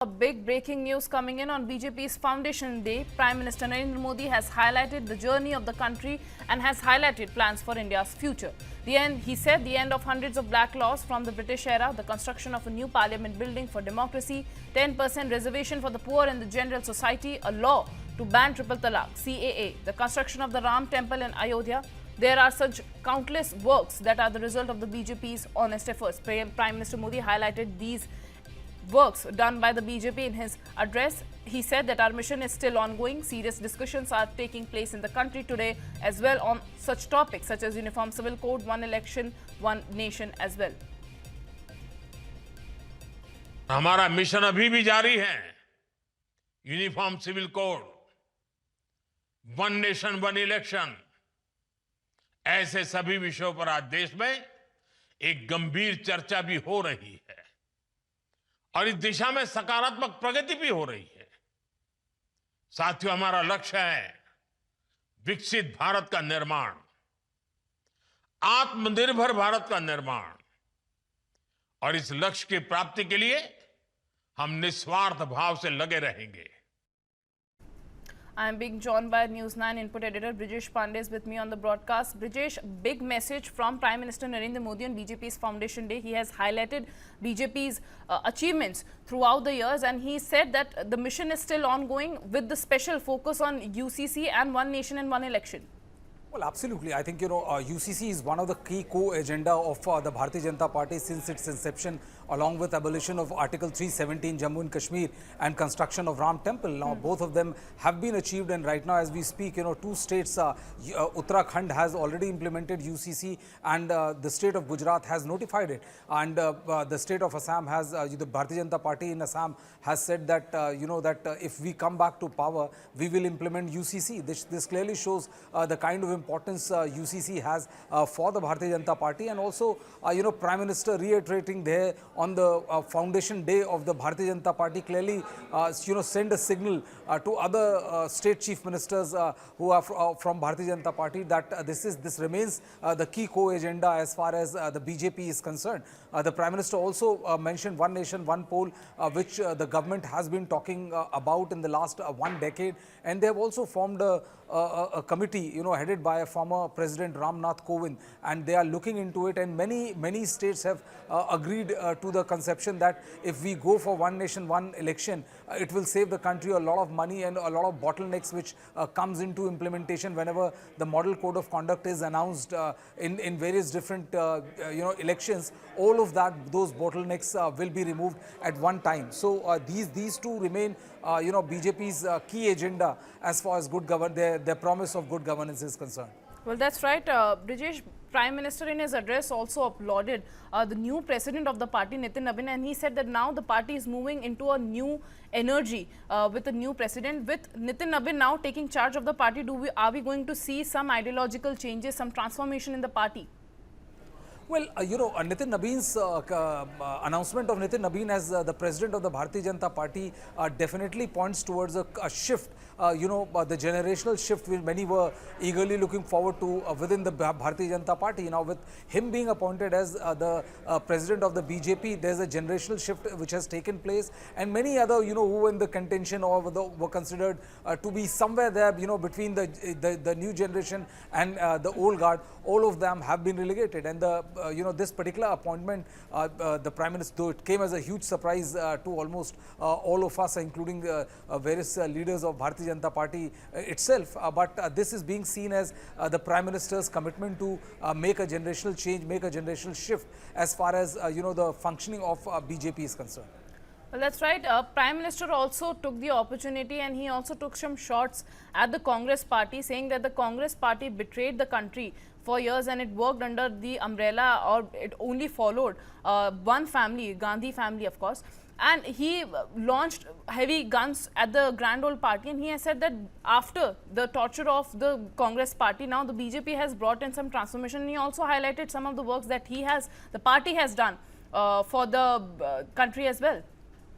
A big breaking news coming in on BJP's Foundation Day. Prime Minister Narendra Modi has highlighted the journey of the country and has highlighted plans for India's future. He said the end of hundreds of black laws from the British era, the construction of a new parliament building for democracy, 10% reservation for the poor in the general society, a law to ban triple talaq, CAA, the construction of the Ram temple in Ayodhya. There are such countless works that are the result of the BJP's honest efforts. Prime Minister Modi highlighted these works done by the BJP in his address. He said that our mission is still ongoing. Serious discussions are taking place in the country today as well on such topics such as Uniform Civil Code, One Election, One Nation as well. हमारा mission अभी भी जारी है. Uniform civil code, one nation one election, ऐसे सभी विषयों पर आज देश में एक गंभीर चर्चा भी हो रही है और इस दिशा में सकारात्मक प्रगति भी हो रही है. साथियों, हमारा लक्ष्य है विकसित भारत का निर्माण, आत्मनिर्भर भारत का निर्माण, और इस लक्ष्य की प्राप्ति के लिए हम निस्वार्थ भाव से लगे रहेंगे. I am being joined by News9 input editor Brijesh Pandey is with me on the broadcast. Brijesh, big message from Prime Minister Narendra Modi on BJP's Foundation Day. He has highlighted BJP's achievements throughout the years, and he said that the mission is still ongoing with the special focus on UCC and One Nation and One Election. Well, absolutely. I think, UCC is one of the key co-agenda of the Bharatiya Janata Party since its inception, along with abolition of Article 317 Jammu and Kashmir and construction of Ram Temple. Now, both of them have been achieved, and right now as we speak, two states, Uttarakhand has already implemented UCC and the state of Gujarat has notified it. And the state of Assam has, the Bharatiya Janata Party in Assam has said that, if we come back to power, we will implement UCC. This clearly shows the kind of importance UCC has for the Bharatiya Janata Party, and also, Prime Minister reiterating there on the Foundation Day of the Bharatiya Janata Party clearly, send a signal to other state chief ministers who are from Bharatiya Janata Party that this remains the key co-agenda as far as the BJP is concerned. The Prime Minister also mentioned One Nation, One Poll, which the government has been talking about in the last 1 decade, and they have also formed a committee, headed by a former President Ram Nath Kovind, and they are looking into it, and many states have agreed to the conception that if we go for One Nation, One Election, it will save the country a lot of money and a lot of bottlenecks which comes into implementation whenever the model code of conduct is announced in various different elections. All of those bottlenecks will be removed at one time. So these two remain BJP's key agenda as far as their promise of good governance is concerned. Well, that's right. Brijesh, Prime Minister in his address also applauded the new president of the party, Nitin Nabin, and he said that now the party is moving into a new energy with a new president. With Nitin Nabin now taking charge of the party, are we going to see some ideological changes, some transformation in the party? Well, Nitin Nabin's announcement of Nitin Nabin as the president of the Bharatiya Janata Party definitely points towards a shift, the generational shift which many were eagerly looking forward to within the Bharatiya Janata Party. Now, with him being appointed as the president of the BJP, there's a generational shift which has taken place, and many other, who were in the contention or were considered to be somewhere there, between the new generation and the old guard, all of them have been relegated. And this particular appointment, the Prime Minister, though it came as a huge surprise to almost all of us, including various leaders of Bharatiya Janata Party itself, but this is being seen as the Prime Minister's commitment to make a generational change, make a generational shift as far as the functioning of BJP is concerned. Well, that's right. Prime Minister also took the opportunity, and he also took some shots at the Congress party, saying that the Congress party betrayed the country for years and it worked under the umbrella, or it only followed one family, Gandhi family, of course. And he launched heavy guns at the Grand Old Party, and he has said that after the torture of the Congress party, now the BJP has brought in some transformation. And he also highlighted some of the works that the party has done for the country as well.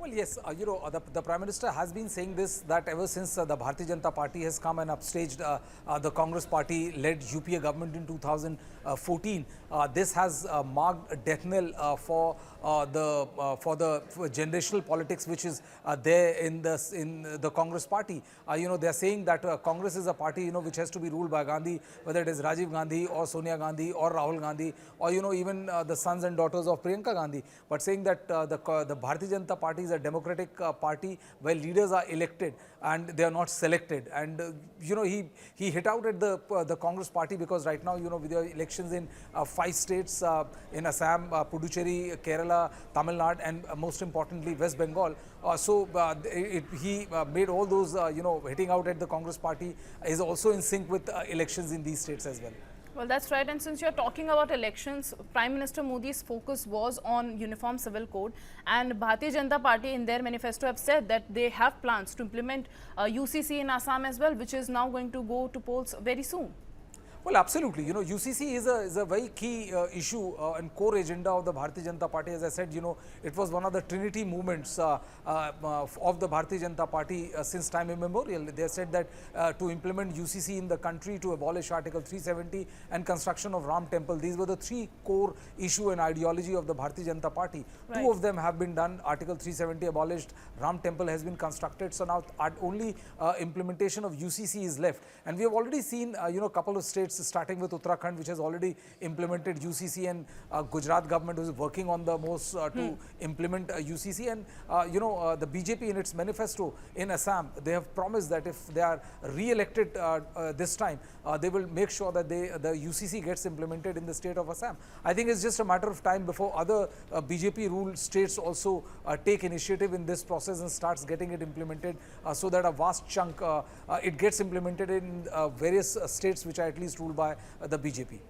Well, yes, the Prime Minister has been saying this, that ever since the Bharatiya Janata Party has come and upstaged the Congress Party-led UPA government in 2014, this has marked a death knell for the generational politics which is there in the Congress Party. They are saying that Congress is a party which has to be ruled by Gandhi, whether it is Rajiv Gandhi or Sonia Gandhi or Rahul Gandhi or even the sons and daughters of Priyanka Gandhi, but saying that the Bharatiya Janata Party is a democratic party where leaders are elected and they are not selected. And he hit out at the Congress Party because right now with the elections in 5 states, in Assam, Puducherry, Kerala, Tamil Nadu, and most importantly West Bengal. He made all those hitting out at the Congress Party is also in sync with elections in these states as well. Well, that's right. And since you're talking about elections, Prime Minister Modi's focus was on Uniform Civil Code, and Bharatiya Janata Party in their manifesto have said that they have plans to implement UCC in Assam as well, which is now going to go to polls very soon. Well, absolutely. UCC is a very key issue and core agenda of the Bharatiya Janata Party. As I said, it was one of the trinity movements of the Bharatiya Janata Party since time immemorial. They said that to implement UCC in the country, to abolish Article 370 and construction of Ram Temple, these were the 3 core issue and ideology of the Bharatiya Janata Party. Right. 2 of them have been done. Article 370 abolished, Ram Temple has been constructed. So now only implementation of UCC is left. And we have already seen, a couple of states starting with Uttarakhand, which has already implemented UCC, and Gujarat government is working on the most to implement UCC. And the BJP in its manifesto in Assam, they have promised that if they are re-elected this time, they will make sure that the UCC gets implemented in the state of Assam. I think it's just a matter of time before other BJP ruled states also take initiative in this process and starts getting it implemented, so that a vast chunk it gets implemented in various states which are at least ruled by the BJP.